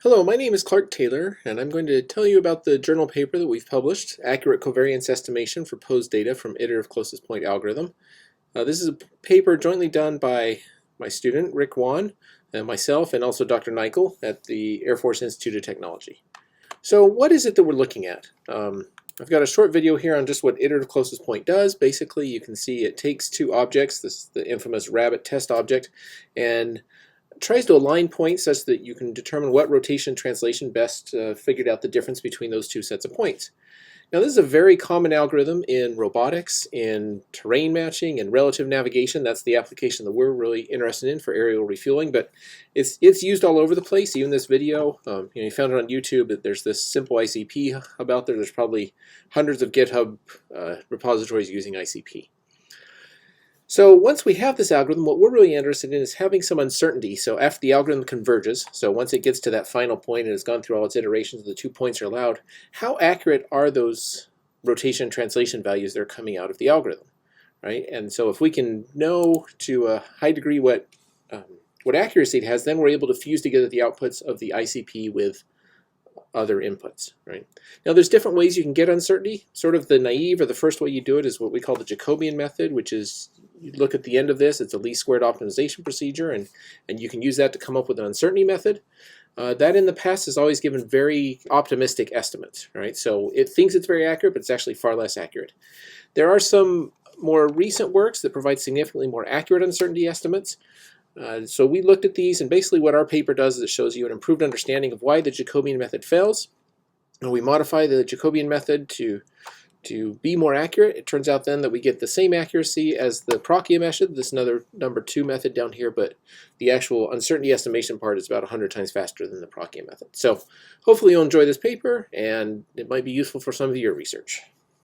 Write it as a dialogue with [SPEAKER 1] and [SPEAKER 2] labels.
[SPEAKER 1] Hello, my name is Clark Taylor, and I'm going to tell you about the journal paper that we've published, Accurate Covariance Estimation for Posed Data from Iterative Closest Point Algorithm. This is a paper jointly done by my student, Rick Wan, and myself, and also Dr. Nichol at the Air Force Institute of Technology. So what is it that we're looking at? I've got a short video here on just what iterative closest point does. Basically, you can see it takes two objects, the infamous rabbit test object, and tries to align points such that you can determine what rotation translation best figured out the difference between those two sets of points. Now this is a very common algorithm in robotics, in terrain matching, and relative navigation. That's the application that we're really interested in for aerial refueling, but it's used all over the place. Even this video, you found it on YouTube, that there's this simple ICP hub out there. There's probably hundreds of GitHub repositories using ICP. So once we have this algorithm, what we're really interested in is having some uncertainty. So after the algorithm converges, so once it gets to that final point and has gone through all its iterations, the 2 points are allowed, how accurate are those rotation and translation values that are coming out of the algorithm, right? And so if we can know to a high degree what accuracy it has, then we're able to fuse together the outputs of the ICP with other inputs, right? Now there's different ways you can get uncertainty. Sort of the naive, or the first way you do it, is what we call the Jacobian method, which is you look at the end of this, it's a least squared optimization procedure, and you can use that to come up with an uncertainty method. That in the past has always given very optimistic estimates, right? So it thinks it's very accurate, but it's actually far less accurate. There are some more recent works that provide significantly more accurate uncertainty estimates. So we looked at these, and basically what our paper does is it shows you an improved understanding of why the Jacobian method fails. And we modify the Jacobian method to be more accurate. It turns out then that we get the same accuracy as the Procchia method, this another number 2 method down here, but the actual uncertainty estimation part is about 100 times faster than the Procchia method. So hopefully you'll enjoy this paper, and it might be useful for some of your research.